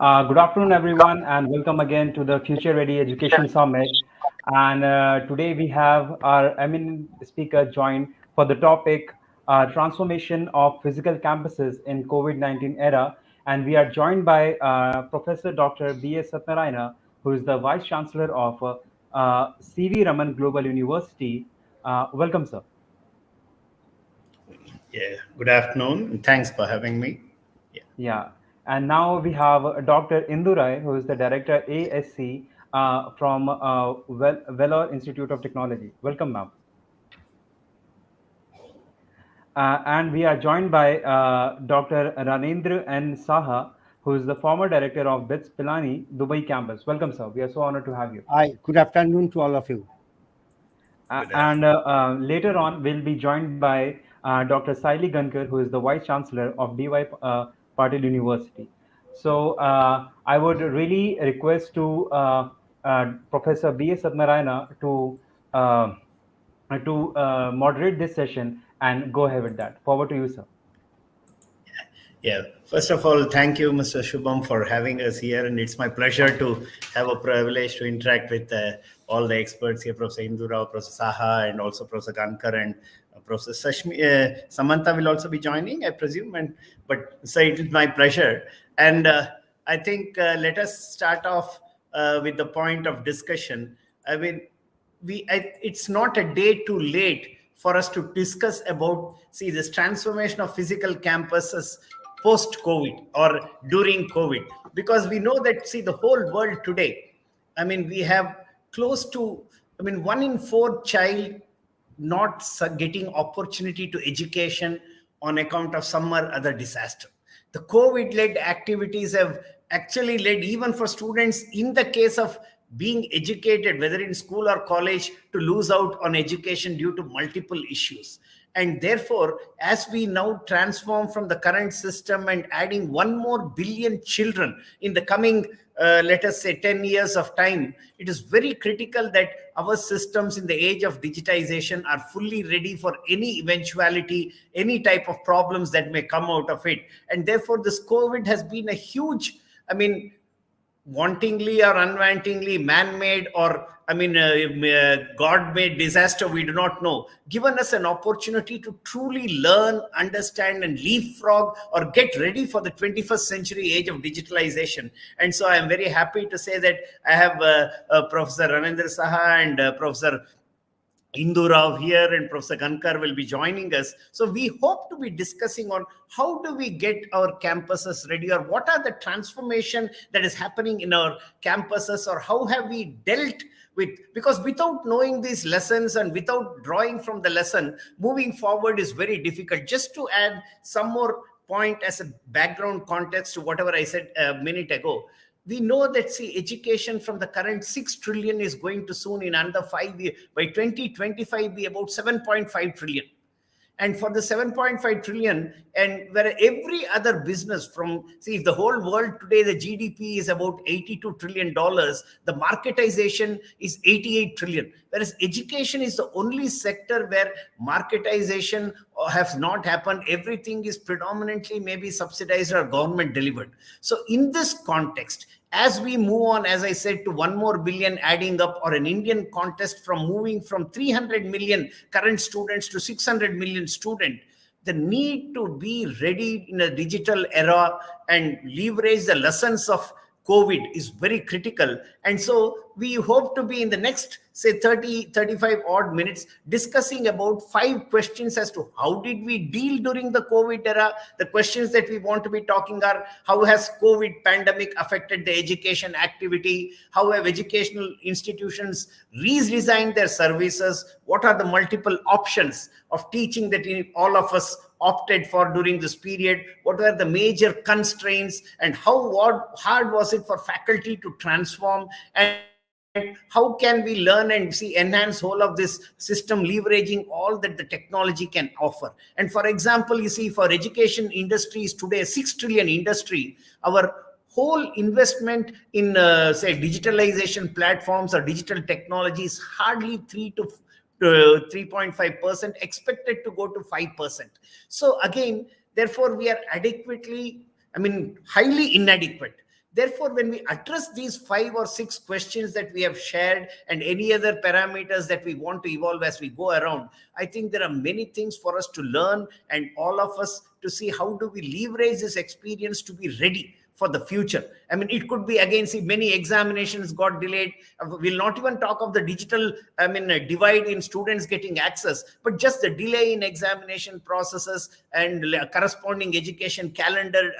Good afternoon, everyone, and welcome again to the Future Ready Education Summit. And today we have our eminent speaker joined for the topic transformation of physical campuses in COVID-19 era. And we are joined by Professor Dr. B.S. Satyanarayana, who is the Vice-Chancellor of C.V. Raman Global University. Welcome, sir. Yeah, good afternoon, and thanks for having me. Yeah, and now we have Dr. Indu, who is the Director ASC from Vellore Institute of Technology. Welcome, ma'am. And we are joined by Dr. Ranendra and Saha, who is the former director of BITS Pilani, Dubai campus. Welcome, sir. We are so honored to have you. Hi, good afternoon to all of you. And later on, we'll be joined by Dr. Sayalee Gankar, who is the Vice Chancellor of DY Patil University. So I would really request to Professor B.S. Satyanarayana to moderate this session and go ahead with that. Forward to you, sir. Yeah, first of all, thank you, Mr. Shubham, for having us here. And it's my pleasure to have a privilege to interact with all the experts here, Professor Indu, Professor Saha, and also Professor Gankar and Professor Samanta will also be joining, I presume. But so it is my pleasure. And I think let us start off with the point of discussion. I mean, it's not a day too late for us to discuss about, this transformation of physical campuses post-COVID or during COVID, because we know that, the whole world today, we have close to, 1 in 4 child not getting opportunity to education on account of some or other disaster. The COVID-led activities have actually led, even for students in the case of being educated, whether in school or college, to lose out on education due to multiple issues. And therefore, as we now transform from the current system and adding 1 more billion children in the coming, let us say, 10 years of time, it is very critical that our systems in the age of digitization are fully ready for any eventuality, any type of problems that may come out of it. And therefore, this COVID has been a huge, wantingly or unwantingly, man-made or God-made disaster, we do not know, given us an opportunity to truly learn, understand, and leapfrog or get ready for the 21st century age of digitalization. And so I am very happy to say that I have Professor Ranendra Saha and Professor Indu here, and Professor Gankar will be joining us. So we hope to be discussing on how do we get our campuses ready, or what are the transformation that is happening in our campuses, or how have we dealt with, because without knowing these lessons and without drawing from the lesson, moving forward is very difficult. Just to add some more point as a background context to whatever I said a minute ago, we know that, education from the current 6 trillion is going to soon, in under 5 years, by 2025, be about 7.5 trillion. And for the 7.5 trillion, and where every other business from, if the whole world today, the GDP is about $82 trillion, the marketization is 88 trillion. Whereas education is the only sector where marketization has not happened. Everything is predominantly maybe subsidized or government delivered. So in this context, as we move on, as I said, to 1 more billion adding up, or an Indian contest from moving from 300 million current students to 600 million students, the need to be ready in a digital era and leverage the lessons of COVID is very critical. And so we hope to be in the next, 35 odd minutes discussing about 5 questions as to how did we deal during the COVID era. The questions that we want to be talking are, how has COVID pandemic affected the education activity? How have educational institutions redesigned their services? What are the multiple options of teaching that all of us opted for during this period? What were the major constraints, and how hard was it for faculty to transform? And how can we learn and enhance whole of this system, leveraging all that the technology can offer? And for example, for education industries today, 6 trillion industry, our whole investment in digitalization platforms or digital technologies hardly 3.5%, expected to go to 5%. So again, therefore, we are adequately, highly inadequate. Therefore, when we address these 5 or 6 questions that we have shared and any other parameters that we want to evolve as we go around, I think there are many things for us to learn, and all of us to see how do we leverage this experience to be ready for the future. I mean, it could be, again, see, many examinations got delayed. We'll not even talk of the digital, divide in students getting access, but just the delay in examination processes and corresponding education calendar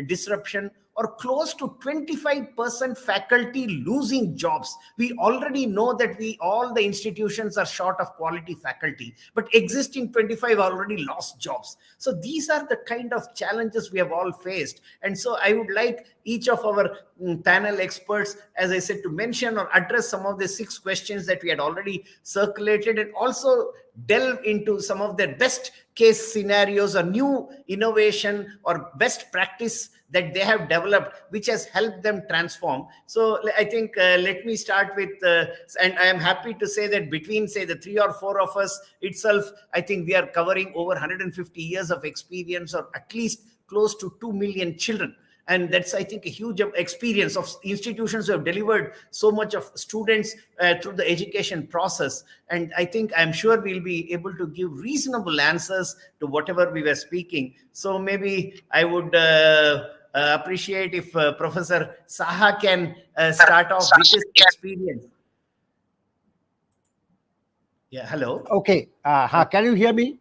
disruption, or close to 25% faculty losing jobs. We already know that all the institutions are short of quality faculty, but existing 25 already lost jobs. So these are the kind of challenges we have all faced. And so I would like each of our panel experts, as I said, to mention or address some of the 6 questions that we had already circulated, and also delve into some of their best case scenarios or new innovation or best practice that they have developed, which has helped them transform. So I think let me start with, and I am happy to say that between, say, the 3 or 4 of us itself, I think we are covering over 150 years of experience, or at least close to 2 million children. And that's, I think, a huge experience of institutions who have delivered so much of students through the education process. And I think, I'm sure we'll be able to give reasonable answers to whatever we were speaking. So maybe I would appreciate if Professor Saha can start off with his experience. Yeah, hello. Okay. Can you hear me?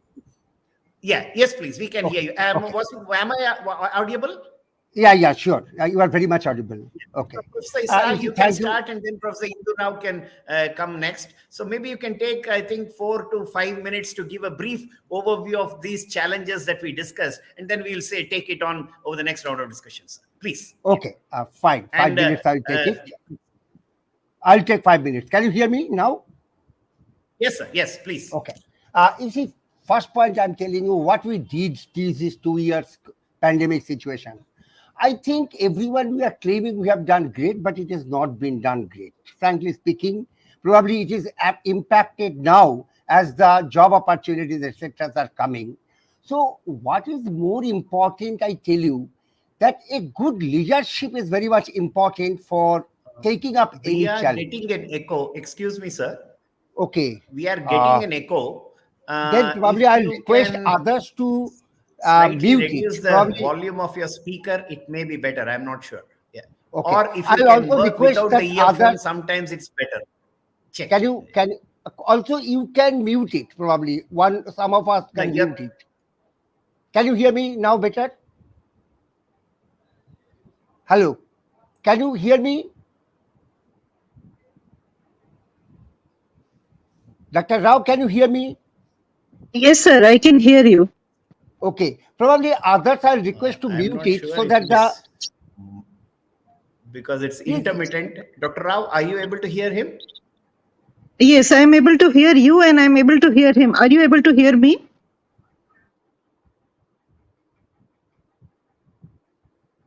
Yeah, yes, please. We can hear you. Am I audible? Yeah, sure. You are very much audible. Okay. Professor Saha, you can start, and then Professor Indu now can come next. So maybe you can take, I think, 4 to 5 minutes to give a brief overview of these challenges that we discussed, and then we'll take it on over the next round of discussions. Please. Okay, fine. 5 minutes I'll take it. I'll take 5 minutes. Can you hear me now? Yes, sir. Yes, please. Okay. You see, first point I'm telling you, what we did these 2 years pandemic situation. I think everyone, we are claiming we have done great, but it has not been done great. Frankly speaking, probably it is impacted now as the job opportunities, etc., are coming. So what is more important, I tell you, that a good leadership is very much important for taking up any challenge. We are getting an echo. Excuse me, sir. Okay. We are getting an echo. Then probably I'll request others to reduce the volume of your speaker. It may be better. I'm not sure. Yeah. Okay. Or if you can work without the earphone, sometimes it's better. Check. Can you also, you can mute it probably. Some of us can mute it. Can you hear me now better? Hello. Can you hear me? Dr. Rao, can you hear me? Yes, sir. I can hear you. Okay, probably others I'll request to mute it so that because it's intermittent. Dr. Rao, are you able to hear him? Yes, I am able to hear you, and I am able to hear him. Are you able to hear me?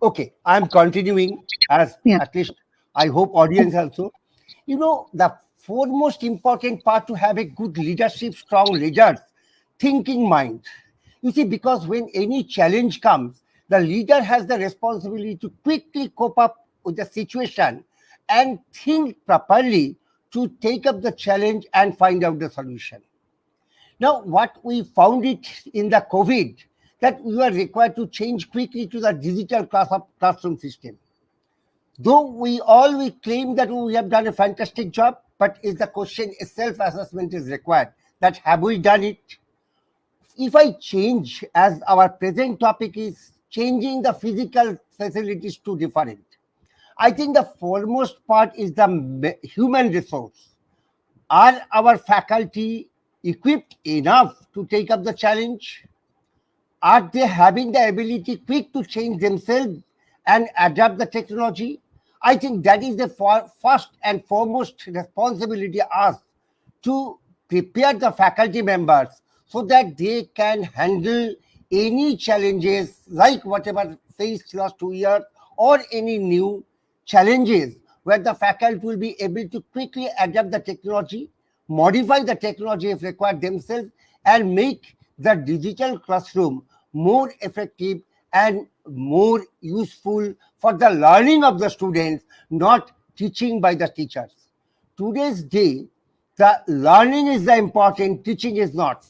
Okay, I am continuing as at least I hope audience also. You know, the foremost important part to have a good leadership, strong leaders, thinking mind. You see, because when any challenge comes, the leader has the responsibility to quickly cope up with the situation and think properly to take up the challenge and find out the solution. Now, what we found it in the COVID, that we were required to change quickly to the digital classroom system. Though we claim that we have done a fantastic job, but is the question, a self-assessment is required, that have we done it? If I change, as our present topic is changing the physical facilities to different, I think the foremost part is the human resource. Are our faculty equipped enough to take up the challenge? Are they having the ability quick to change themselves and adapt the technology? I think that is the first and foremost responsibility asked to prepare the faculty members so that they can handle any challenges like whatever faced last 2 years or any new challenges where the faculty will be able to quickly adapt the technology, modify the technology if required themselves, and make the digital classroom more effective and more useful for the learning of the students, not teaching by the teachers. Today's day, the learning is the important, teaching is not.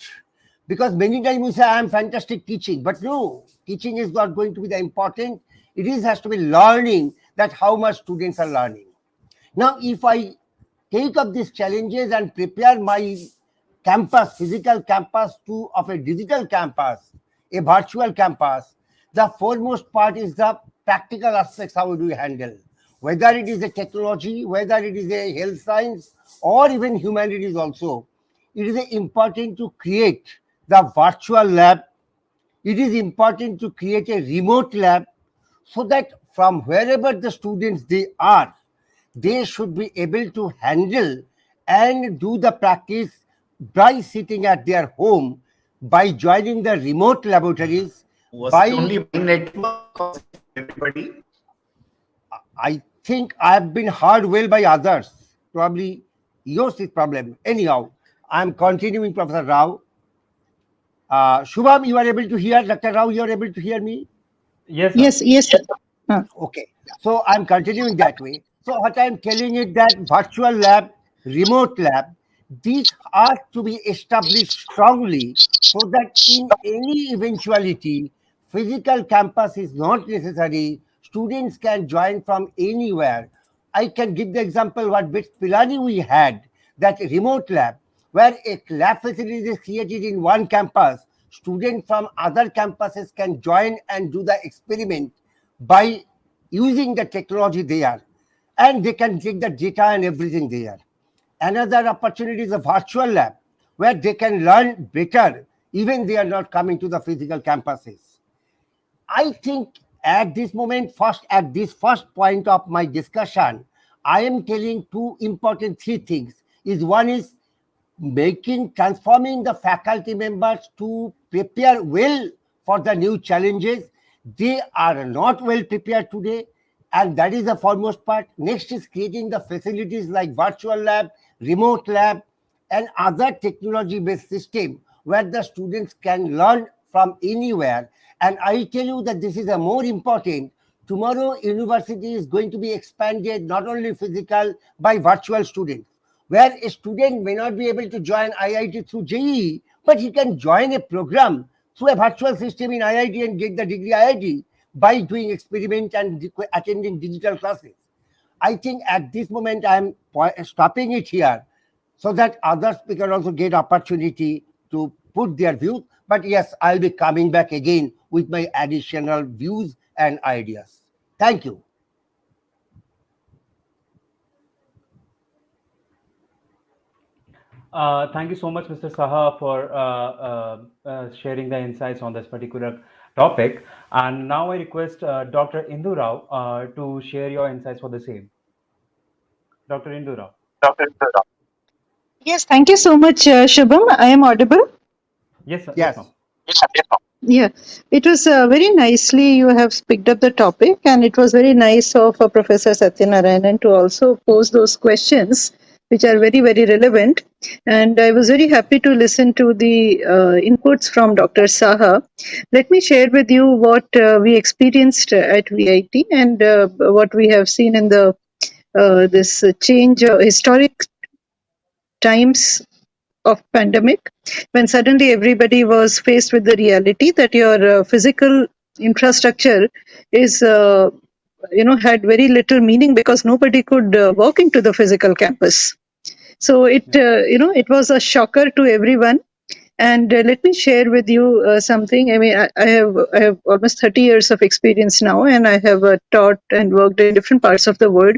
Because many times we say, I am fantastic teaching, but no, teaching is not going to be the important. It has to be learning, that how much students are learning. Now, if I take up these challenges and prepare my campus, physical campus of a digital campus, a virtual campus, the foremost part is the practical aspects, how do you handle? Whether it is a technology, whether it is a health science, or even humanities also, it is important to create the virtual lab. It is important to create a remote lab, so that from wherever the students they are, they should be able to handle and do the practice by sitting at their home, by joining the remote laboratories. Was it only my network or everybody? I think I have been heard well by others. Probably yours is problem. Anyhow, I am continuing, Professor Rao. Shubham, you are able to hear? Dr. Rao, you are able to hear me? Yes, sir. Yes, sir. Okay. So I'm continuing that way. So what I'm telling is that virtual lab, remote lab, these are to be established strongly, so that in any eventuality, physical campus is not necessary. Students can join from anywhere. I can give the example what with Pilani we had, that remote lab, where a lab facility is created in one campus. Students from other campuses can join and do the experiment by using the technology there, and they can take the data and everything there. Another opportunity is a virtual lab, where they can learn better, even they are not coming to the physical campuses. I think at this moment, at this first point of my discussion, I am telling two important three things. One is transforming the faculty members to prepare well for the new challenges. They are not well prepared today, and that is the foremost part. Next is creating the facilities like virtual lab, remote lab, and other technology-based system where the students can learn from anywhere. And I tell you that this is a more important. Tomorrow, university is going to be expanded, not only physical, by virtual students, where a student may not be able to join IIT through JEE, but he can join a program through a virtual system in IIT and get the degree IIT by doing experiment and attending digital classes. I think at this moment I am stopping it here, so that other speakers also get opportunity to put their views. But yes, I'll be coming back again with my additional views and ideas. Thank you. Thank you so much, Mr. Saha, for sharing the insights on this particular topic. And now I request Dr. Indu Rao to share your insights for the same. Dr. Indu Rao. Yes, thank you so much, Shubham. I am audible? Yes, sir. Yes. Yeah, it was very nicely you have picked up the topic, and it was very nice of Professor Satyanarayana to also pose those questions, which are very, very relevant. And I was very happy to listen to the inputs from Dr. Saha. Let me share with you what we experienced at VIT and what we have seen in the this change, historic times of pandemic, when suddenly everybody was faced with the reality that your physical infrastructure is had very little meaning, because nobody could walk into the physical campus. So it it was a shocker to everyone. And let me share with you something. I mean, I have almost 30 years of experience now, and I have taught and worked in different parts of the world.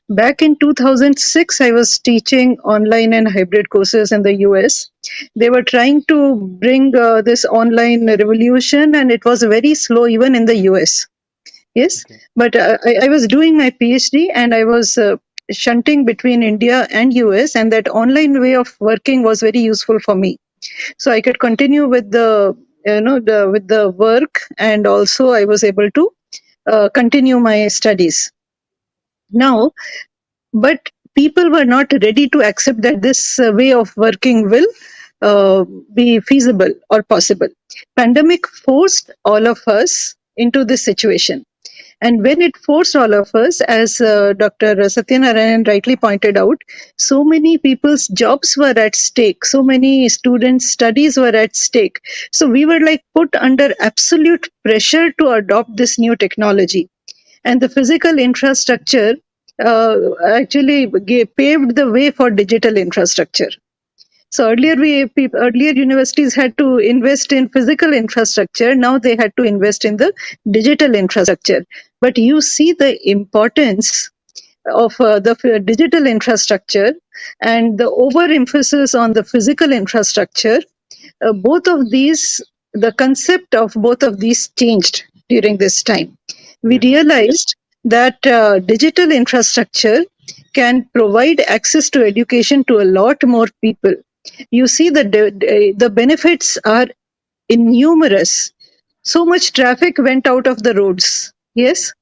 Back in 2006, I was teaching online and hybrid courses in the US. They were trying to bring this online revolution, and it was very slow even in the US. Yes, okay. But I was doing my PhD, and I was shunting between India and US, and that online way of working was very useful for me. So I could continue with the with the work, and also I was able to continue my studies. Now, but people were not ready to accept that this way of working will be feasible or possible. Pandemic forced all of us into this situation. And when it forced all of us, as Dr. Satyanarayana rightly pointed out, so many people's jobs were at stake, so many students' studies were at stake. So we were like put under absolute pressure to adopt this new technology. And the physical infrastructure actually paved the way for digital infrastructure. So earlier universities had to invest in physical infrastructure. Now they had to invest in the digital infrastructure. But you see the importance of the digital infrastructure and the overemphasis on the physical infrastructure. Both of these, the concept of both of these changed during this time. We realized that digital infrastructure can provide access to education to a lot more people. You see the benefits are innumerous. So much traffic went out of the roads. Yes,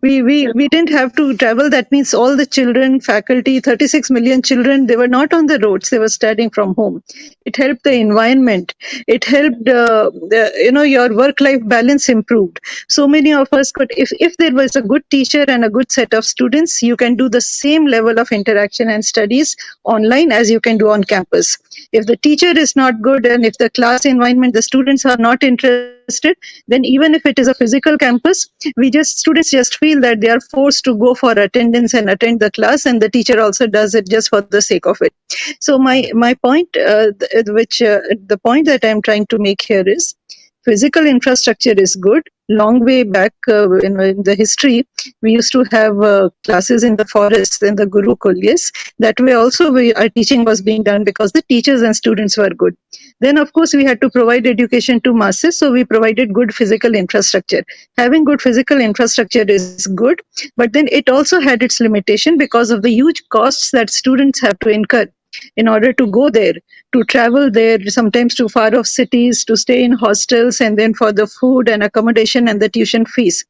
we didn't have to travel. That means all the children, faculty, 36 million children, they were not on the roads. They were studying from home. It helped the environment. It helped your work-life balance improved. So many of us could, if there was a good teacher and a good set of students, you can do the same level of interaction and studies online as you can do on campus. If the teacher is not good and if the class environment, the students are not interested, then even if it is a physical campus, students just feel that they are forced to go for attendance and attend the class, and the teacher also does it just for the sake of it. So my point, the point that I'm trying to make here is, physical infrastructure is good. Long way back in the history, we used to have classes in the forests, in the Gurukul. Yes, that way also our teaching was being done because the teachers and students were good. Then, of course, we had to provide education to masses, so we provided good physical infrastructure. Having good physical infrastructure is good, but then it also had its limitation because of the huge costs that students have to incur in order to go there, to travel there, sometimes to far off cities, to stay in hostels, and then for the food and accommodation and the tuition fees.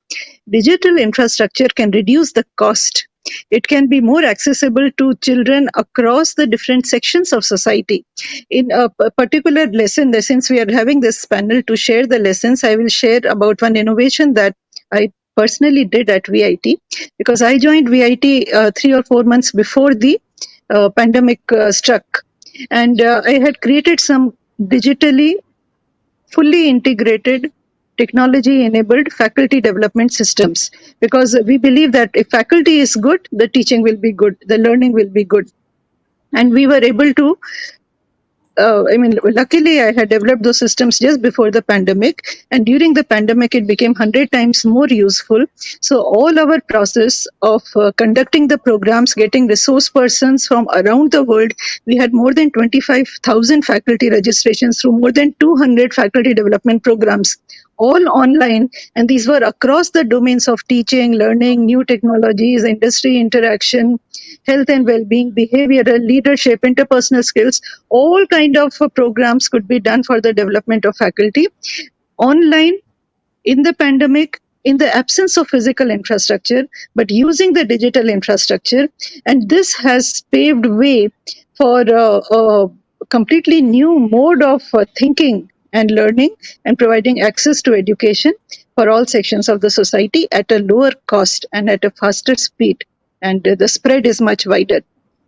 Digital infrastructure can reduce the cost. It can be more accessible to children across the different sections of society. In a particular lesson, since we are having this panel to share the lessons, I will share about one innovation that I personally did at VIT, because I joined VIT 3 or 4 months before the pandemic struck. And I had created some digitally fully integrated technology-enabled faculty development systems, because we believe that if faculty is good, the teaching will be good, the learning will be good. And we were able to luckily I had developed those systems just before the pandemic, and during the pandemic it became 100 times more useful. So all our process of conducting the programs, getting resource persons from around the world, we had more than 25,000 faculty registrations through more than 200 faculty development programs, all online, and these were across the domains of teaching, learning, new technologies, industry interaction, health and well-being, behavioral, leadership, interpersonal skills. All kind of programs could be done for the development of faculty online in the pandemic, in the absence of physical infrastructure, but using the digital infrastructure. And this has paved way for a completely new mode of thinking and learning, and providing access to education for all sections of the society at a lower cost and at a faster speed. And the spread is much wider.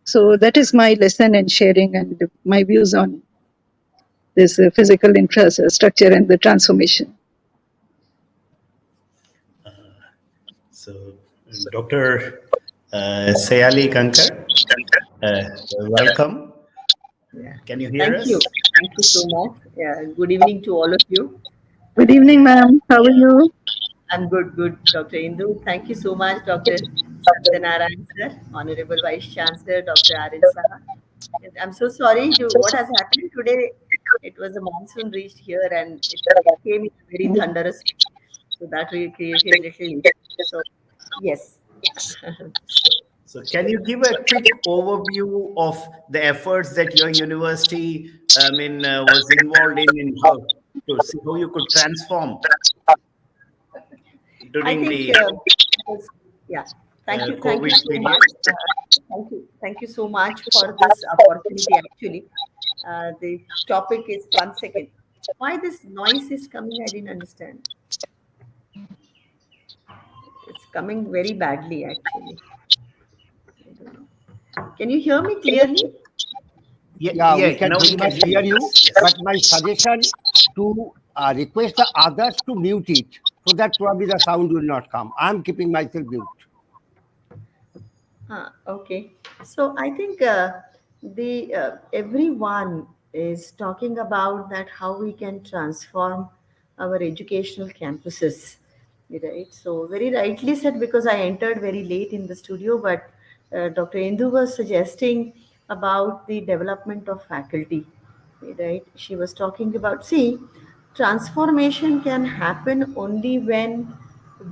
So that is my lesson and sharing and my views on this physical infrastructure and the transformation. So, Dr. Sayalee Gankar, welcome. Yeah. Can you hear us? Thank you so much. Yeah. Good evening to all of you. Good evening, ma'am. How are you? I'm good, Dr. Indu. Thank you so much, Dr. Satyanarayana, sir, Honorable Vice-Chancellor, Dr. Saha. I'm so sorry to what has happened today. It was a monsoon reached here and it came in very thunderous. So that really created a little issue. So, yes. So can you give a quick overview of the efforts that your university was involved in how to see how you could transform during yeah. Thank you. COVID period? Thank you so much for this opportunity. Actually, the topic is 1 second. Why this noise is coming? I didn't understand. coming very badly, actually. I don't know. Can you hear me clearly? Yeah, Yeah, we yeah. can Now we very can much hear hear you. you, Yes, yes. but my suggestion to request the others to mute it so that probably the sound will not come. I'm keeping myself mute. Okay. So I think the everyone is talking about that how we can transform our educational campuses, right? So very rightly said, because I entered very late in the studio, but Dr. Indu was suggesting about the development of faculty, right? She was talking about, see, transformation can happen only when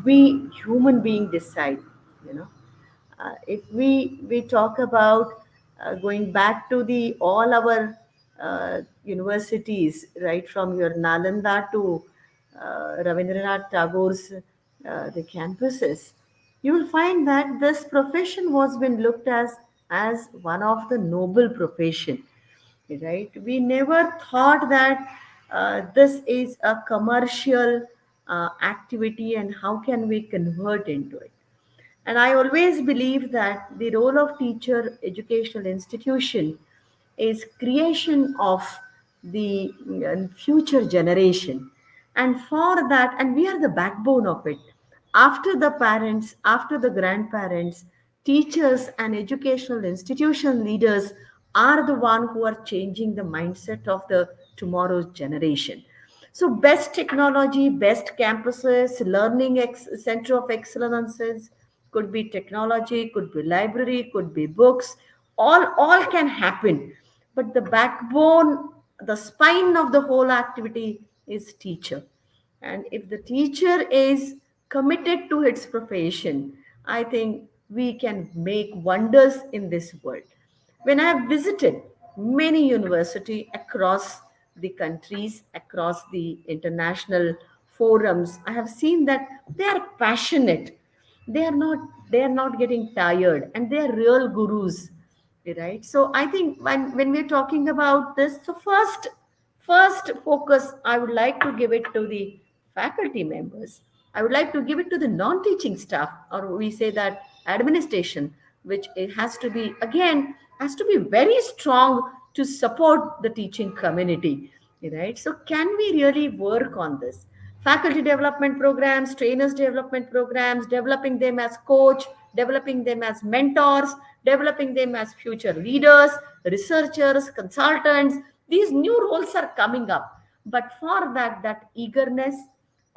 we human being decide, you know. If we talk about going back to the all our universities, right from your Nalanda to Ravindranath Tagore's the campuses, you will find that this profession was been looked as one of the noble profession, right? We never thought that this is a commercial activity and how can we convert into it. And I always believe that the role of teacher educational institution is creation of the future generation. And for that, and we are the backbone of it. After the parents, after the grandparents, teachers and educational institution leaders are the one who are changing the mindset of the tomorrow's generation. So best technology, best campuses, learning center of excellences, could be technology, could be library, could be books, all can happen. But the backbone, the spine of the whole activity is teacher. And if the teacher is committed to its profession, I think we can make wonders in this world. When I have visited many universities across the countries, across the international forums, I have seen that they are passionate. They are not getting tired, and they are real gurus, right? So I think when we're talking about this, so first focus I would like to give it to the faculty members. I would like to give it to the non-teaching staff, or we say that administration, which it has to be, again, has to be very strong to support the teaching community, right? So can we really work on this? Faculty development programs, trainers development programs, developing them as coach, developing them as mentors, developing them as future leaders, researchers, consultants. These new roles are coming up. But for that, that eagerness,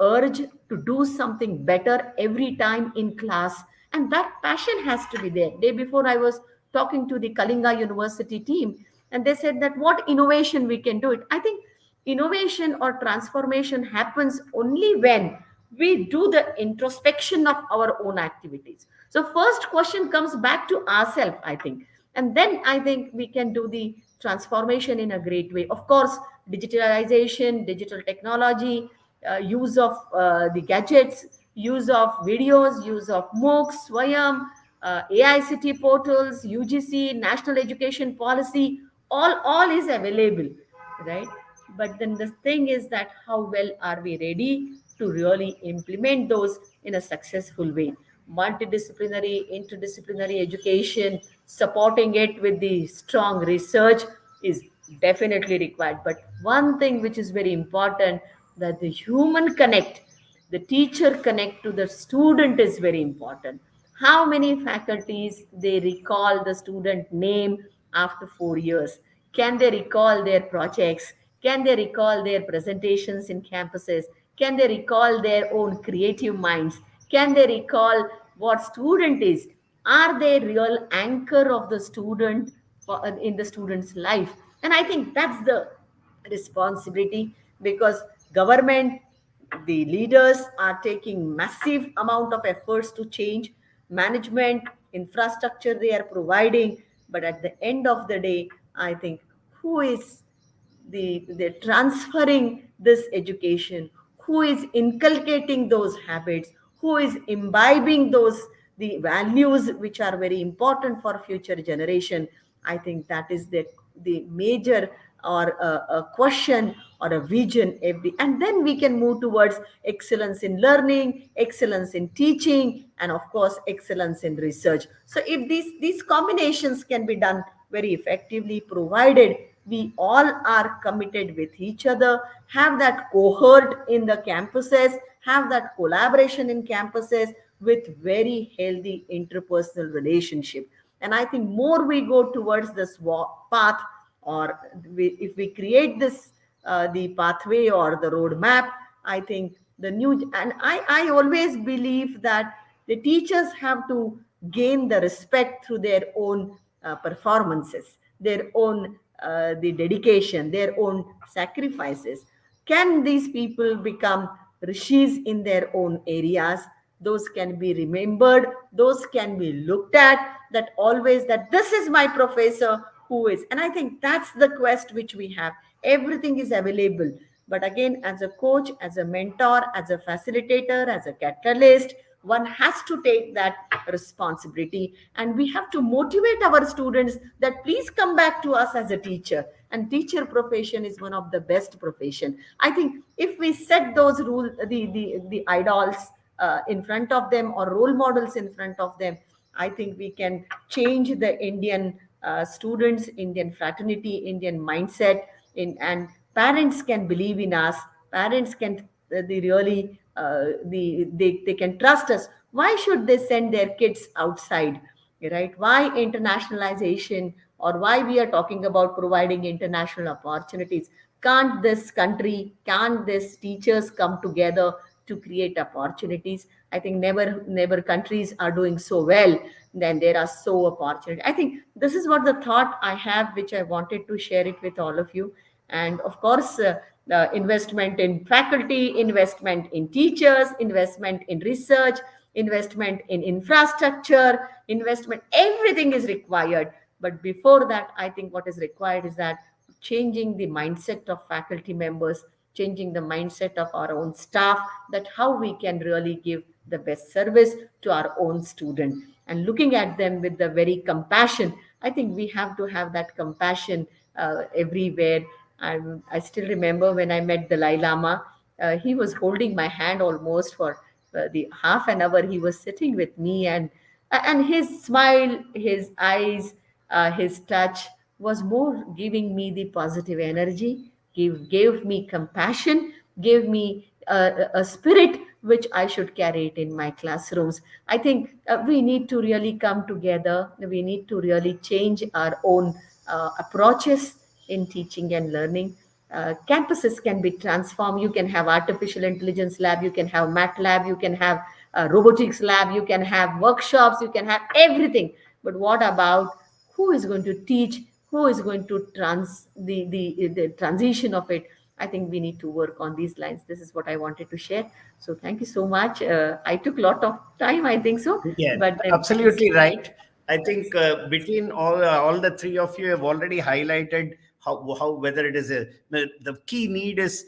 urge to do something better every time in class, and that passion has to be there. Day before I was talking to the Kalinga University team, and they said that what innovation we can do it. I think innovation or transformation happens only when we do the introspection of our own activities. So first question comes back to ourselves, I think, and then I think we can do the transformation in a great way. Of course, digitalization, digital technology, use of the gadgets, use of videos, use of MOOCs, Swayam, AICT portals, UGC, National Education Policy, all is available, right? But then the thing is that how well are we ready to really implement those in a successful way? Multidisciplinary, interdisciplinary education, supporting it with the strong research is definitely required. But one thing which is very important, that the human connect, the teacher connect to the student is very important. How many faculties they recall the student name after 4 years? Can they recall their projects? Can they recall their presentations in campuses? Can they recall their own creative minds? Can they recall what student is? Are they real anchor of the student in the student's life? And I think that's the responsibility, because government, the leaders are taking massive amount of efforts to change management infrastructure they are providing. But at the end of the day, I think who is the transferring this education, who is inculcating those habits, who is imbibing those the values which are very important for future generation? I think that is the major or a question or a vision and then we can move towards excellence in learning, excellence in teaching, and of course excellence in research. So if these combinations can be done very effectively, provided we all are committed with each other, have that cohort in the campuses, have that collaboration in campuses with very healthy interpersonal relationship. And I think more we go towards this path, or if we create this the pathway or the roadmap, I think the new, and I always believe that the teachers have to gain the respect through their own performances, their own the dedication, their own sacrifices. Can these people become rishis in their own areas? Those can be remembered, those can be looked at, that always that this is my professor who is. And I think that's the quest which we have. Everything is available. But again, as a coach, as a mentor, as a facilitator, as a catalyst, one has to take that responsibility, and we have to motivate our students that please come back to us as a teacher. And teacher profession is one of the best profession. I think if we set those rules, the idols in front of them, or role models in front of them, I think we can change the Indian students, Indian fraternity, Indian mindset. And parents can believe in us. Parents can they really they can trust us. Why should they send their kids outside, right? Why internationalization, or why we are talking about providing international opportunities? Can't this country, can't these teachers come together to create opportunities? I think never countries are doing so well, then there are so opportunity. I think this is what the thought I have, which I wanted to share it with all of you. And of course, the investment in faculty, investment in teachers, investment in research, investment in infrastructure, investment, everything is required. But before that, I think what is required is that changing the mindset of faculty members, changing the mindset of our own staff, that how we can really give the best service to our own student, and looking at them with the very compassion. I think we have to have that compassion everywhere. I still remember when I met Dalai Lama, he was holding my hand almost for the half an hour. He was sitting with me, and his smile, his eyes, his touch was more giving me the positive energy, gave me compassion, gave me a spirit which I should carry it in my classrooms. I think we need to really come together. We need to really change our own approaches in teaching and learning. Campuses can be transformed. You can have artificial intelligence lab, you can have math lab, you can have robotics lab, you can have workshops, you can have everything. But what about who is going to teach? Who is going to the transition of it? I think we need to work on these lines. This is what I wanted to share. So thank you so much. I took a lot of time, I think so. Yeah, But then absolutely right. I think between all the three of you have already highlighted how whether it is the key need is,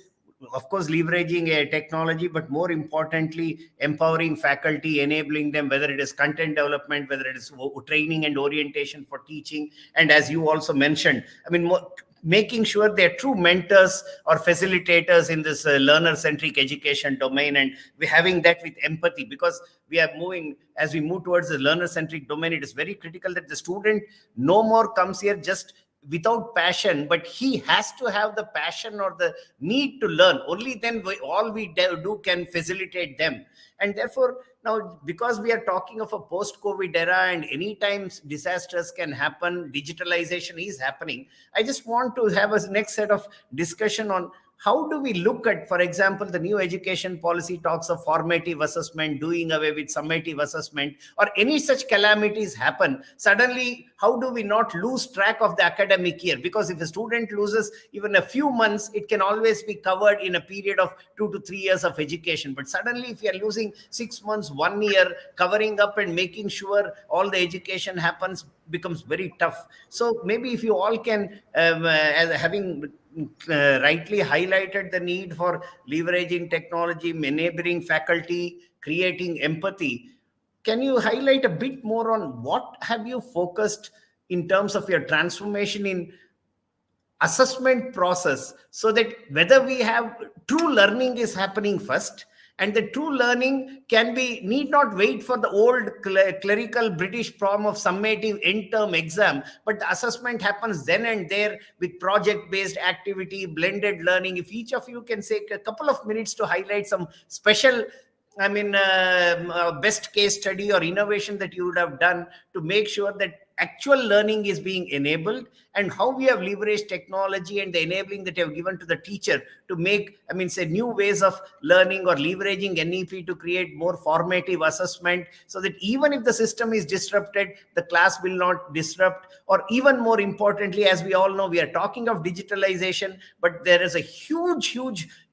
of course, leveraging a technology, but more importantly, empowering faculty, enabling them, whether it is content development, whether it is training and orientation for teaching, and as you also mentioned, I mean, making sure they're true mentors or facilitators in this learner-centric education domain, and we're having that with empathy, because we are moving, as we move towards the learner-centric domain, it is very critical that the student no more comes here just without passion, but he has to have the passion or the need to learn. Only then all we do can facilitate them. And therefore, now, because we are talking of a post-COVID era and anytime disasters can happen, digitalization is happening, I just want to have a next set of discussion on how do we look at, for example, the new education policy talks of formative assessment, doing away with summative assessment, or any such calamities happen. Suddenly, how do we not lose track of the academic year? Because if a student loses even a few months, it can always be covered in a period of 2 to 3 years of education. But suddenly, if you are losing 6 months, 1 year, covering up and making sure all the education happens becomes very tough. So maybe if you all can, as having rightly highlighted the need for leveraging technology, enabling faculty, creating empathy, can you highlight a bit more on what have you focused in terms of your transformation in assessment process, so that whether we have true learning is happening first, and the true learning need not wait for the old clerical British form of summative end term exam, but the assessment happens then and there with project based activity, blended learning. If each of you can take a couple of minutes to highlight some special, best case study or innovation that you would have done to make sure that actual learning is being enabled, and how we have leveraged technology and the enabling that you have given to the teacher to make, say, new ways of learning or leveraging NEP to create more formative assessment, so that even if the system is disrupted, the class will not disrupt. Or even more importantly, as we all know, we are talking of digitalization, but there is a huge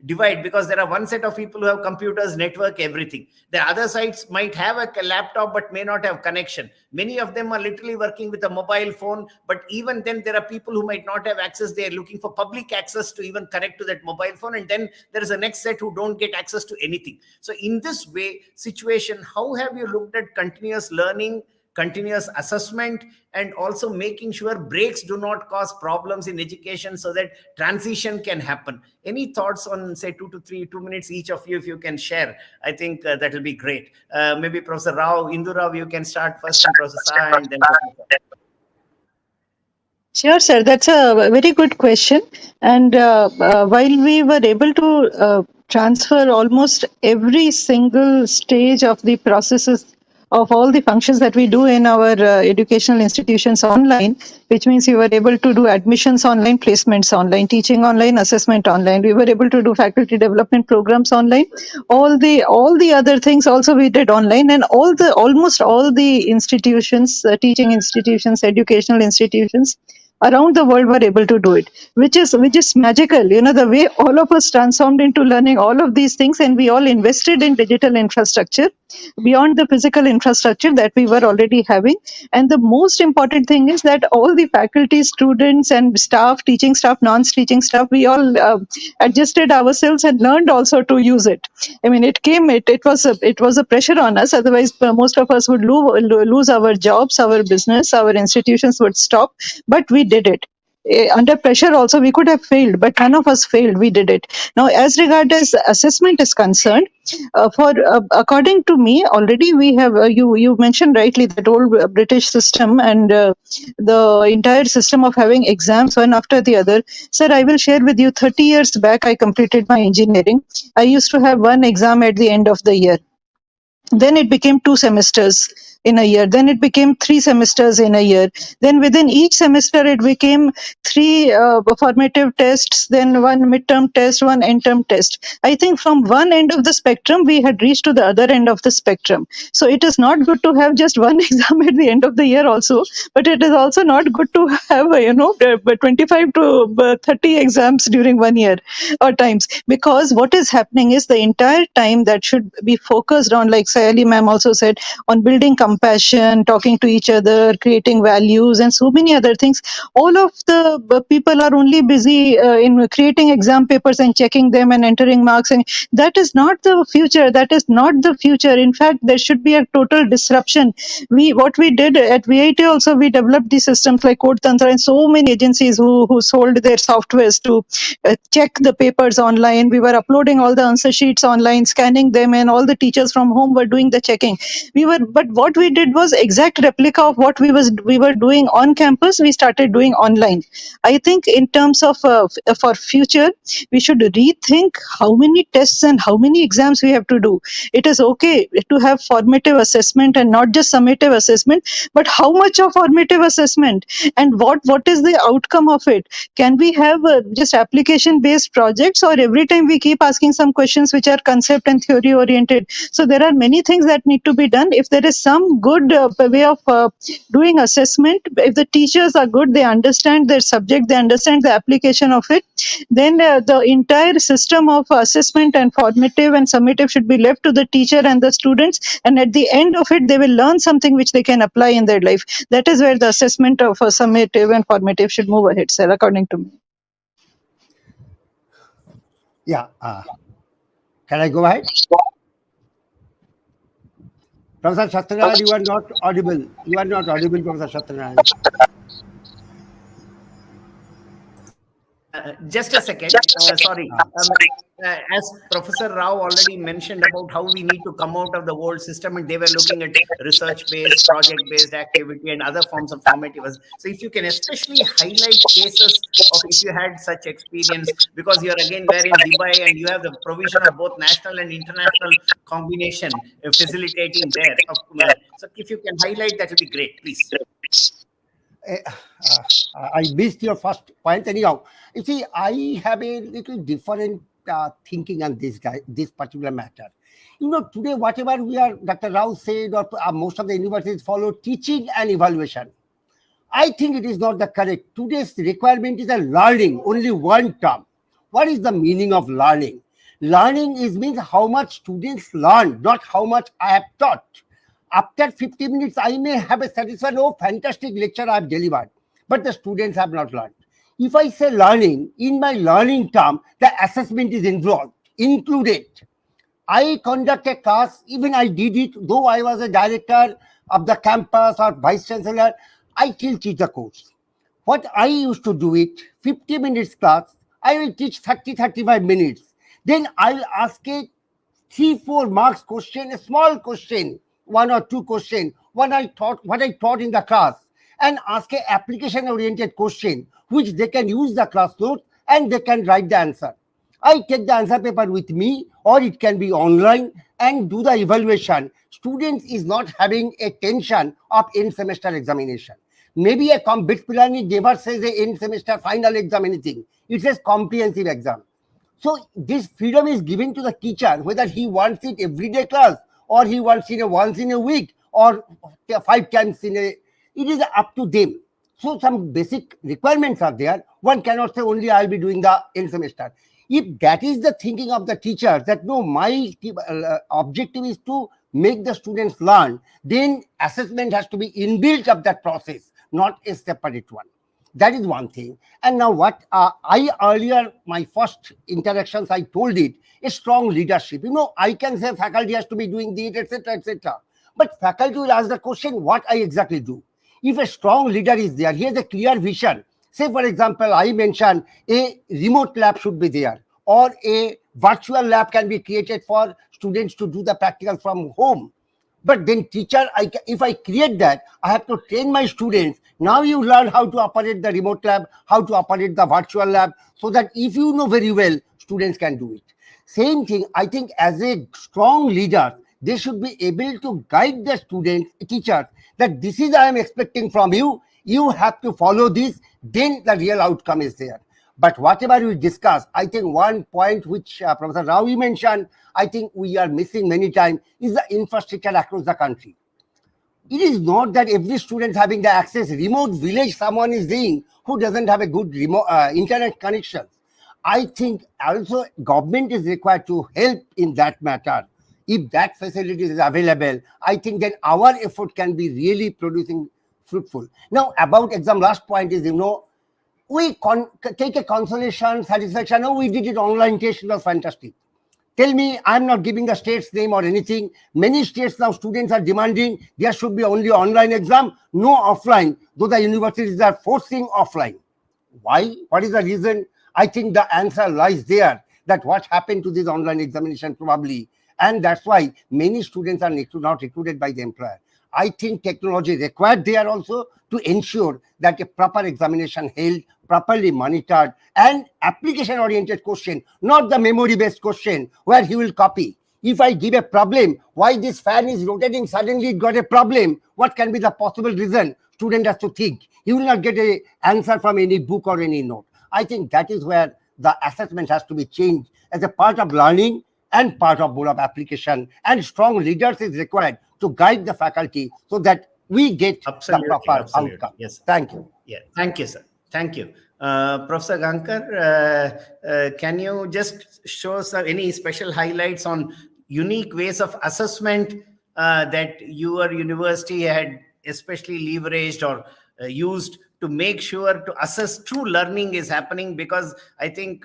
divide, because there are one set of people who have computers, network, everything. The other sides might have a laptop but may not have connection. Many of them are literally working with a mobile phone, but even then there are people who might not have access. They are looking for public access to even connect to that mobile phone, and then there is a next set who don't get access to anything. So in this way situation, how have you looked at continuous learning, continuous assessment, and also making sure breaks do not cause problems in education, so that transition can happen? Any thoughts on, say, 2 minutes each of you, if you can share? I think that will be great. Maybe Professor Rao, Indu Rao, you can start first, and Professor Saha, and then Sure, sir. That's a very good question. And while we were able to transfer almost every single stage of the processes of all the functions that we do in our educational institutions online, which means we were able to do admissions online, placements online, teaching online, assessment online. We were able to do faculty development programs online. All the other things also we did online, and almost all the institutions, teaching institutions, educational institutions around the world were able to do it, which is magical. The way all of us transformed into learning all of these things, and we all invested in digital infrastructure beyond the physical infrastructure that we were already having. And the most important thing is that all the faculty, students, and staff, teaching staff, non-teaching staff, we all adjusted ourselves and learned also to use it. It was a pressure on us. Otherwise, most of us would lose our jobs, our business, our institutions would stop. But we did it. Under pressure also we could have failed, but none of us failed. We did it. Now, as regard as assessment is concerned, according to me, already we have, you mentioned rightly that old British system and the entire system of having exams one after the other. Sir, I will share with you, 30 years back I completed my engineering. I used to have one exam at the end of the year. Then it became 2 semesters in a year. Then it became 3 semesters in a year. Then within each semester, it became 3 formative tests, then 1 midterm test, 1 end term test. I think from one end of the spectrum, we had reached to the other end of the spectrum. So it is not good to have just one exam at the end of the year also, but it is also not good to have, 25 to 30 exams during 1 year or times. Because what is happening is the entire time that should be focused on, like Sayalee ma'am also said, on building compassion, talking to each other, creating values, and so many other things. All of the people are only busy in creating exam papers and checking them and entering marks, and that is not the future. That is not the future. In fact, there should be a total disruption. What we did at VIT also, we developed these systems like Code Tantra, and so many agencies who sold their softwares to check the papers online. We were uploading all the answer sheets online, scanning them, and all the teachers from home were doing the checking. But what we did was exact replica of what we were doing on campus. We started doing online. I think in terms of for future, we should rethink how many tests and how many exams we have to do. It is okay to have formative assessment and not just summative assessment, but how much of formative assessment, and what is the outcome of it? Can we have just application based projects, or every time we keep asking some questions which are concept and theory oriented? So there are many things that need to be done. If there is some good way of doing assessment, if the teachers are good, they understand their subject, they understand the application of it, then the entire system of assessment and formative and summative should be left to the teacher and the students, and at the end of it they will learn something which they can apply in their life. That is where the assessment of summative and formative should move ahead, sir, according to me. Yeah. Can I go ahead? Professor Satyanarayana, you are not audible. You are not audible, Professor Satyanarayana. Just a second. Sorry. As Professor Rao already mentioned about how we need to come out of the old system, and they were looking at research-based, project-based activity and other forms of formative. So if you can especially highlight cases of if you had such experience, because you're again were in Dubai and you have the provision of both national and international combination facilitating there. So if you can highlight, that would be great, please. I missed your first point. Anyhow, you see, I have a little different thinking on this particular matter. Today, whatever Dr. Rao said, or most of the universities follow teaching and evaluation. I think it is not the correct. Today's requirement is a learning, only one term. What is the meaning of learning? Learning means how much students learn, not how much I have taught. After 50 minutes, I may have a satisfied, oh, fantastic lecture I have delivered, but the students have not learned. If I say learning, in my learning term, the assessment is included. I conduct a class, even I did it, though I was a director of the campus or vice-chancellor, I still teach the course. What I used to do it, 50 minutes class, I will teach 30-35 minutes. Then I'll ask a 3-4 marks question, a small question, 1 or 2 questions, what I taught in the class, and ask an application-oriented question, which they can use the class notes and they can write the answer. I take the answer paper with me, or it can be online, and do the evaluation. Students is not having a tension of end semester examination. Maybe a Pilani never says a end semester final exam anything. It says comprehensive exam. So this freedom is given to the teacher, whether he wants it everyday class, or he wants it once in a week, or 5 times in a. It is up to them. So some basic requirements are there. One cannot say only I'll be doing the end semester. If that is the thinking of the teacher, that no, my objective is to make the students learn, then assessment has to be inbuilt of that process, not a separate one. That is one thing. And now what I earlier, my first interactions, I told it, a strong leadership. I can say faculty has to be doing this, etc., etc. But faculty will ask the question, what I exactly do? If a strong leader is there, he has a clear vision. Say, for example, I mentioned a remote lab should be there, or a virtual lab can be created for students to do the practical from home. But then teacher, if I create that, I have to train my students. Now you learn how to operate the remote lab, how to operate the virtual lab, so that if you know very well, students can do it. Same thing, I think as a strong leader, they should be able to guide the students, teachers, that this is I am expecting from you. You have to follow this, then the real outcome is there. But whatever we discuss, I think one point which Professor Rao mentioned, I think we are missing many times, is the infrastructure across the country. It is not that every student having the access. Remote village someone is doing who doesn't have a good remote internet connection. I think also government is required to help in that matter. If that facility is available, I think then our effort can be really producing fruitful. Now about exam, last point is, we take a consolation, satisfaction. Oh, we did it online test, it was fantastic. Tell me, I'm not giving the state's name or anything. Many states now, students are demanding there should be only online exam, no offline, though the universities are forcing offline. Why? What is the reason? I think the answer lies there, that what happened to this online examination probably. And that's why many students are not recruited by the employer. I think technology required there also to ensure that a proper examination held, properly monitored, and application-oriented question, not the memory-based question where he will copy. If I give a problem, why this fan is rotating, suddenly it got a problem, what can be the possible reason? Student has to think. He will not get an answer from any book or any note. I think that is where the assessment has to be changed as a part of learning and part of board of application, and strong leaders is required to guide the faculty so that we get the proper outcome. Yes. Thank you. Yeah. Thank you, sir. Thank you. Professor Gankar, can you just show us any special highlights on unique ways of assessment that your university had especially leveraged or used to make sure to assess true learning is happening? Because I think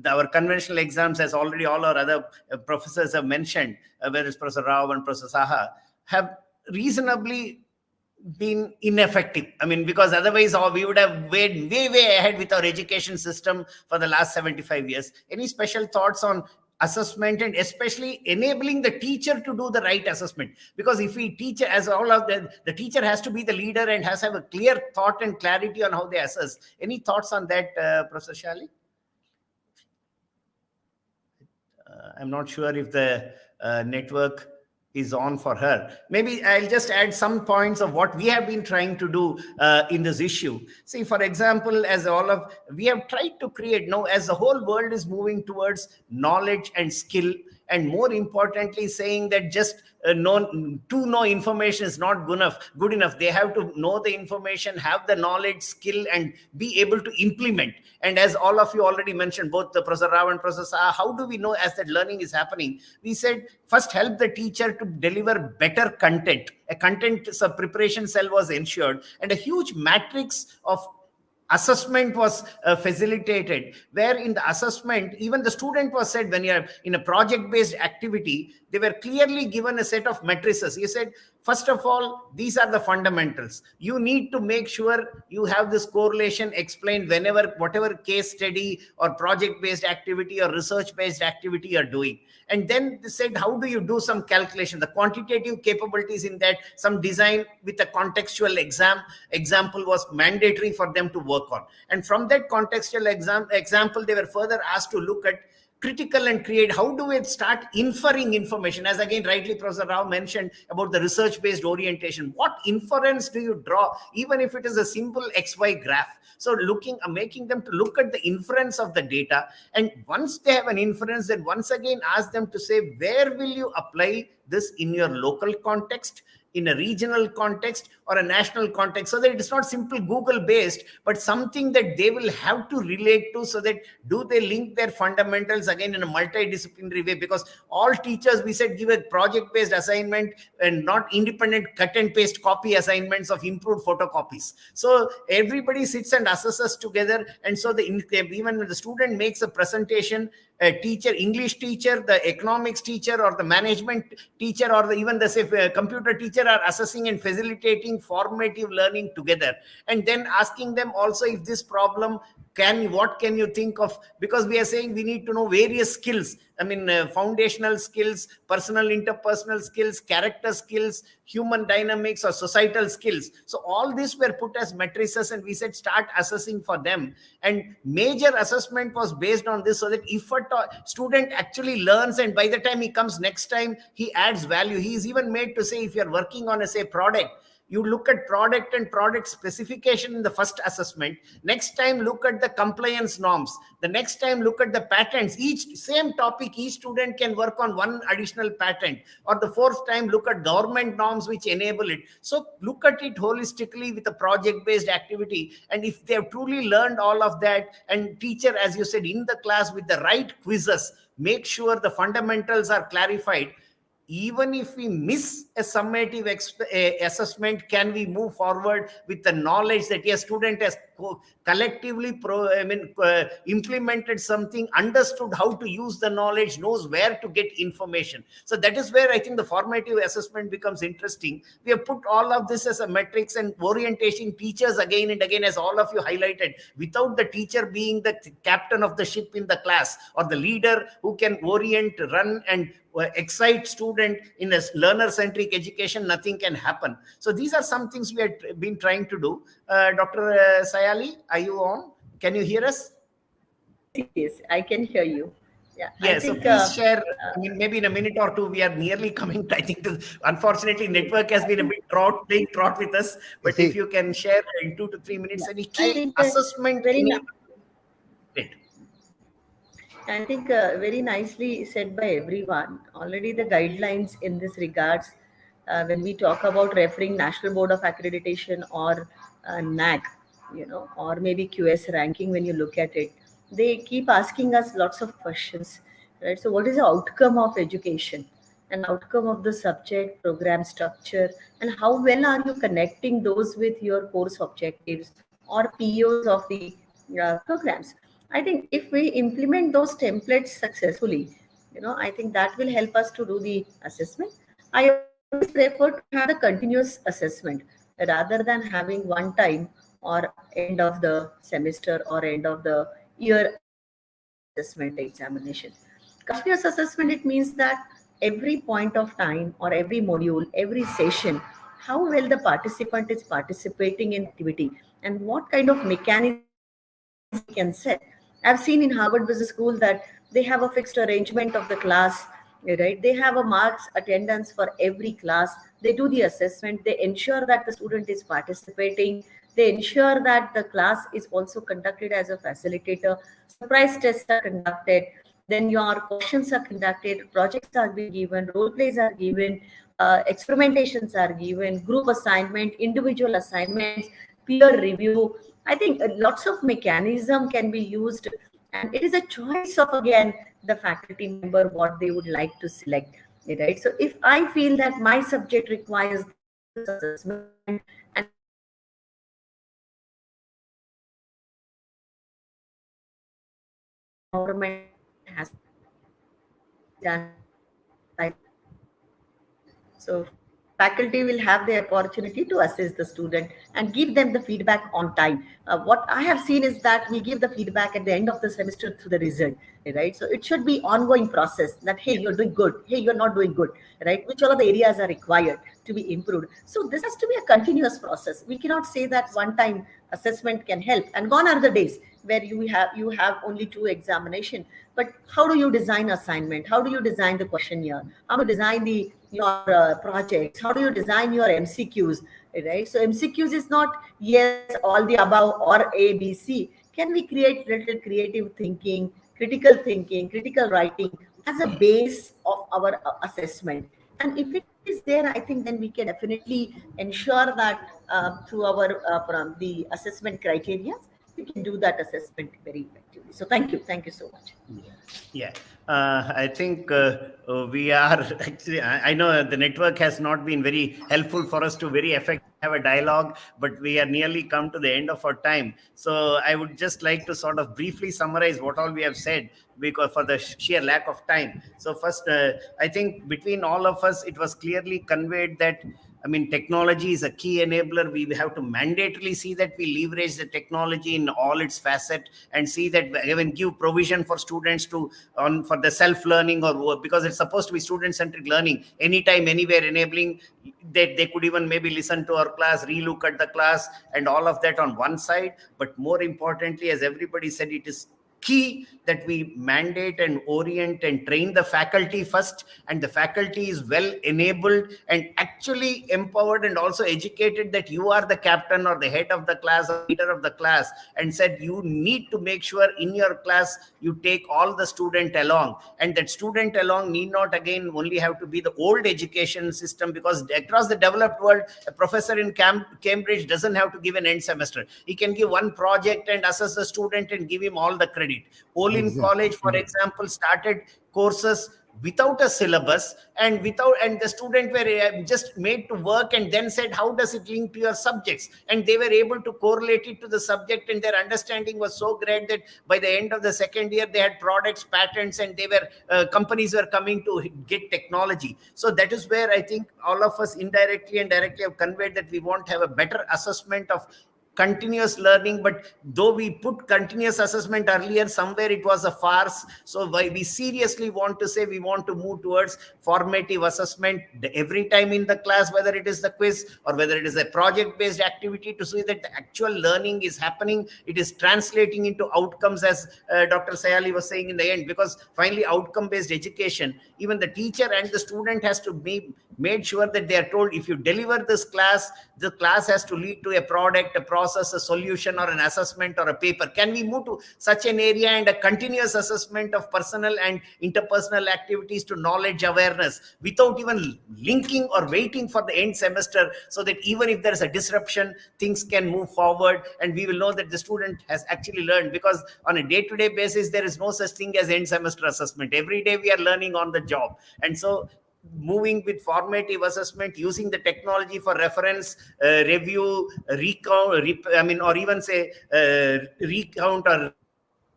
our conventional exams, as already all our other professors have mentioned, whether it's Professor Rao and Professor Saha, have reasonably been ineffective. I mean, because otherwise we would have way ahead with our education system for the last 75 years. Any special thoughts on assessment, and especially enabling the teacher to do the right assessment? Because if we teach, as all of the teacher has to be the leader and has to have a clear thought and clarity on how they assess. Any thoughts on that, Professor Shali? I'm not sure if the network is on for her. Maybe I'll just add some points of what we have been trying to do in this issue. See, for example, as we have tried to create, now as the whole world is moving towards knowledge and skill, and more importantly saying that just to know information is not good enough. They have to know the information, have the knowledge, skill, and be able to implement. And as all of you already mentioned, both the Professor Rao and Professor Saha, how do we know as that learning is happening? We said first help the teacher to deliver better content. A content preparation cell was ensured, and a huge matrix of assessment was facilitated, where in the assessment even the student was said, when you're in a project based activity, they were clearly given a set of matrices. He said, first of all, these are the fundamentals. You need to make sure you have this correlation explained whenever, whatever case study or project based activity or research based activity you're doing. And then they said, how do you do some calculation? The quantitative capabilities in that, some design with a contextual example was mandatory for them to work on. And from that contextual example, they were further asked to look at critical and create. How do we start inferring information? As again, rightly Professor Rao mentioned about the research-based orientation. What inference do you draw, even if it is a simple XY graph? So making them to look at the inference of the data. And once they have an inference, then once again ask them to say, where will you apply this in your local context, in a regional context, or a national context, so that it is not simple Google based, but something that they will have to relate to, so that do they link their fundamentals again in a multidisciplinary way? Because all teachers, we said, give a project based assignment and not independent cut and paste copy assignments of improved photocopies. So everybody sits and assesses together. And so even when the student makes a presentation, a teacher, English teacher, the economics teacher, or the management teacher, or even the computer teacher are assessing and facilitating formative learning together. And then asking them also, if this problem what can you think of? Because we are saying we need to know various skills. I mean, foundational skills, personal interpersonal skills, character skills, human dynamics, or societal skills. So all these were put as matrices, and we said start assessing for them. And major assessment was based on this, so that if a student actually learns, and by the time he comes next time, he adds value. He is even made to say, if you're working on a product, you look at product and product specification in the first assessment. Next time, look at the compliance norms. The next time, look at the patents. Each same topic, each student can work on one additional patent. Or the fourth time, look at government norms which enable it. So look at it holistically with a project-based activity. And if they have truly learned all of that, and teacher, as you said, in the class with the right quizzes, make sure the fundamentals are clarified. Even if we miss a summative assessment, can we move forward with the knowledge that a student has collectively implemented something, understood how to use the knowledge, knows where to get information? So that is where I think the formative assessment becomes interesting. We have put all of this as a metrics and orientation teachers again and again, as all of you highlighted, without the teacher being the captain of the ship in the class, or the leader who can orient, run, and excite student in a learner-centric education, nothing can happen. So these are some things we have been trying to do. Dr. Sayalee, are you on? Can you hear us? Yes, I can hear you. Yeah, yes, so please share. I mean, maybe in a minute or two, we are nearly coming. I think, unfortunately, network has been a bit playing trot with us. But if you can share in 2 to 3 minutes, any key assessment. I think very nicely said by everyone. Already the guidelines in this regards, when we talk about referring National Board of Accreditation or NAC, or maybe QS ranking, when you look at it, they keep asking us lots of questions, right? So what is the outcome of education, and outcome of the subject, program structure, and how well are you connecting those with your course objectives or POs of the programs? I think if we implement those templates successfully, I think that will help us to do the assessment. I always prefer to have the continuous assessment. rather than having one time or end of the semester or end of the year assessment examination. Continuous assessment, it means that every point of time or every module, every session, how well the participant is participating in activity and what kind of mechanism we can set. I've seen in Harvard Business School that they have a fixed arrangement of the class, right? They have a marks attendance for every class. They do the assessment. They ensure that the student is participating. They ensure that the class is also conducted as a facilitator. Surprise tests are conducted. Then your questions are conducted. Projects are being given. Role plays are given. Experimentations are given. Group assignment, individual assignments, peer review. I think lots of mechanism can be used, and it is a choice of again the faculty member what they would like to select, right? So if I feel that my subject requires this assessment and environment has to be done by so faculty will have the opportunity to assess the student and give them the feedback on time. What I have seen is that we give the feedback at the end of the semester through the result, right? So it should be ongoing process that, hey, you're doing good. Hey, you're not doing good, right? Which all of the areas are required to be improved. So this has to be a continuous process. We cannot say that one time assessment can help and gone are the days where you have only two examination. But how do you design assignment? How do you design the questionnaire? How do you design the your projects? How do you design your MCQs, right? So MCQs is not yes all the above or A B C. Can we create little creative thinking, critical writing as a base of our assessment? And if it is there, I think then we can definitely ensure that through our from the assessment criteria, we can do that assessment very effectively. So thank you so much. Yeah, I think we are actually, I know the network has not been very helpful for us to very effectively have a dialogue, but we are nearly come to the end of our time. So I would just like to sort of briefly summarize what all we have said, because for the sheer lack of time. So first, I think between all of us, it was clearly conveyed that, I mean, technology is a key enabler. We have to mandatorily see that we leverage the technology in all its facet and see that we even give provision for students to on for the self-learning or because it's supposed to be student-centric learning, anytime, anywhere, enabling that they could even maybe listen to our class, relook at the class, and all of that on one side. But more importantly, as everybody said, it is key that we mandate and orient and train the faculty first, and the faculty is well enabled and actually empowered and also educated that you are the captain or the head of the class or leader of the class, and said you need to make sure in your class you take all the student along, and that student along need not again only have to be the old education system, because across the developed world a professor in Cambridge doesn't have to give an end semester. He can give one project and assess the student and give him all the credit. Olin College, for example, started courses without a syllabus and the student were just made to work and then said, how does it link to your subjects? And they were able to correlate it to the subject, and their understanding was so great that by the end of the second year they had products, patents, and they were companies were coming to get technology. So that is where I think all of us indirectly and directly have conveyed that we want to have a better assessment of continuous learning. But though we put continuous assessment earlier, somewhere it was a farce. So we seriously want to say we want to move towards formative assessment every time in the class, whether it is the quiz or whether it is a project based activity, to see that the actual learning is happening, it is translating into outcomes, as Dr. Sayalee was saying in the end. Because finally outcome based education, even the teacher and the student has to be made sure that they are told, if you deliver this class, the class has to lead to a product, a process, a solution, or an assessment or a paper. Can we move to such an area and a continuous assessment of personal and interpersonal activities to knowledge awareness without even linking or waiting for the end semester, so that even if there is a disruption, things can move forward and we will know that the student has actually learned? Because on a day-to-day basis, there is no such thing as end semester assessment. Every day we are learning on the job. And so moving with formative assessment, using the technology for reference, review, recount, or even say recount or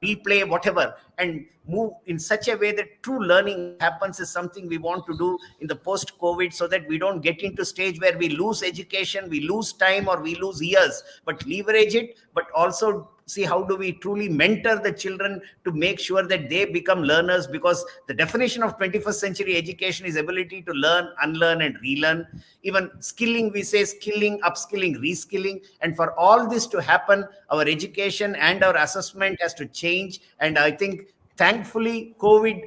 replay, whatever, and move in such a way that true learning happens is something we want to do in the post-COVID, so that we don't get into stage where we lose education, we lose time, or we lose years, but leverage it, but also see how do we truly mentor the children to make sure that they become learners, because the definition of 21st century education is ability to learn, unlearn, and relearn. Even skilling, we say skilling, upskilling, reskilling. And for all this to happen, our education and our assessment has to change. And I think thankfully COVID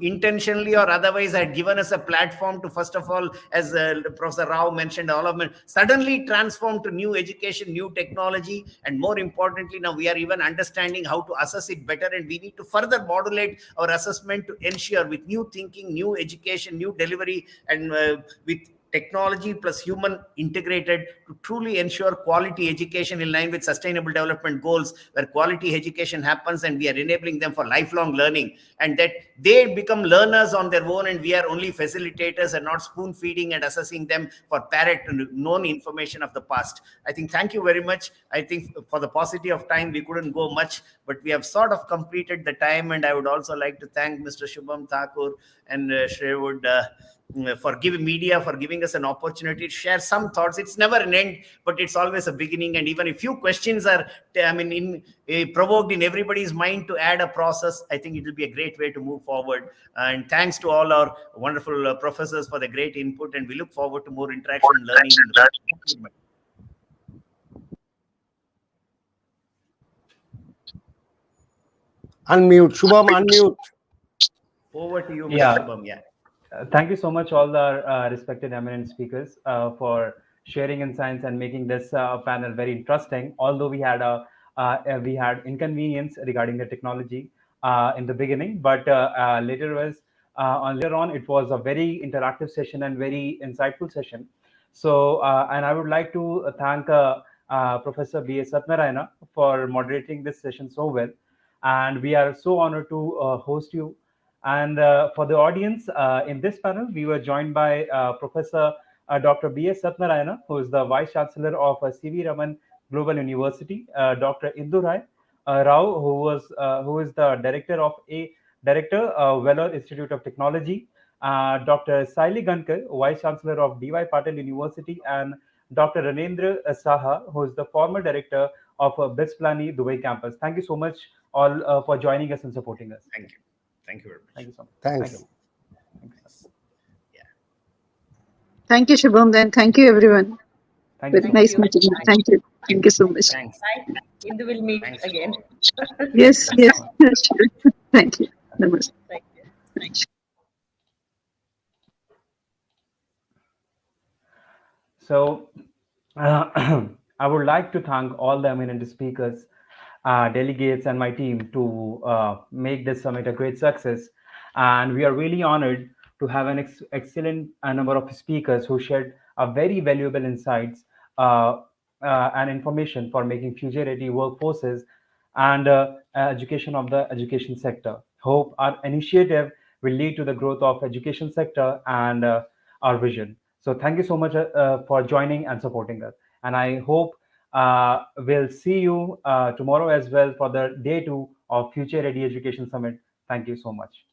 intentionally or otherwise had given us a platform to, first of all, as Professor Rao mentioned, all of them suddenly transform to new education, new technology, and more importantly, now we are even understanding how to assess it better, and we need to further modulate our assessment to ensure with new thinking, new education, new delivery, and with technology plus human integrated to truly ensure quality education in line with sustainable development goals, where quality education happens and we are enabling them for lifelong learning, and that they become learners on their own, and we are only facilitators and not spoon feeding and assessing them for parrot known information of the past. I think, thank you very much. I think for the paucity of time, we couldn't go much, but we have sort of completed the time. And I would also like to thank Mr. Shubham Thakur and Shrewd for giving us an opportunity to share some thoughts. It's never an end, but it's always a beginning. And even if few questions are, provoked in everybody's mind to add a process, I think it will be a great way to move forward. And thanks to all our wonderful professors for the great input. And we look forward to more interaction and learning in the future. Unmute, Shubham, unmute. Over to you, Mr. Yeah. Shubham. Yeah. Thank you so much, all the respected eminent speakers, for sharing insights and making this panel very interesting. Although we had inconvenience regarding the technology in the beginning, but later on it was a very interactive session and very insightful session. So, and I would like to thank Professor B.A. Satyanarayana for moderating this session so well, and we are so honored to host you. And for the audience, in this panel, we were joined by Professor Dr. B.S. Satyanarayana, who is the Vice-Chancellor of C.V. Raman Global University, Dr. Indu Rao, who is the Director, Vellore Institute of Technology, Dr. Sayalee Gankar, Vice-Chancellor of D.Y. Patil University, and Dr. Ranendra Saha, who is the former Director of Pilani, Dubai campus. Thank you so much all for joining us and supporting us. Thank you. Thank you very much. Thank you so much. Thanks. Thank you. Yeah. Thank you, Shubham. Then thank you, everyone. Thank you With so nice much. meeting you. Thank you. Thank you so much. Thanks. Bye. Indu will meet Thanks. again. Yes, yes. Sure. Thank you. Namaste. Thank you. Thank you. So, I would like to thank all the eminent speakers, delegates, and my team to make this summit a great success. And we are really honored to have an excellent number of speakers who shared a very valuable insights and information for making future-ready workforces and education of the education sector. Hope our initiative will lead to the growth of education sector and our vision. So thank you so much for joining and supporting us. And I hope we'll see you tomorrow as well for the day 2 of Future Ready Education Summit. Thank you so much.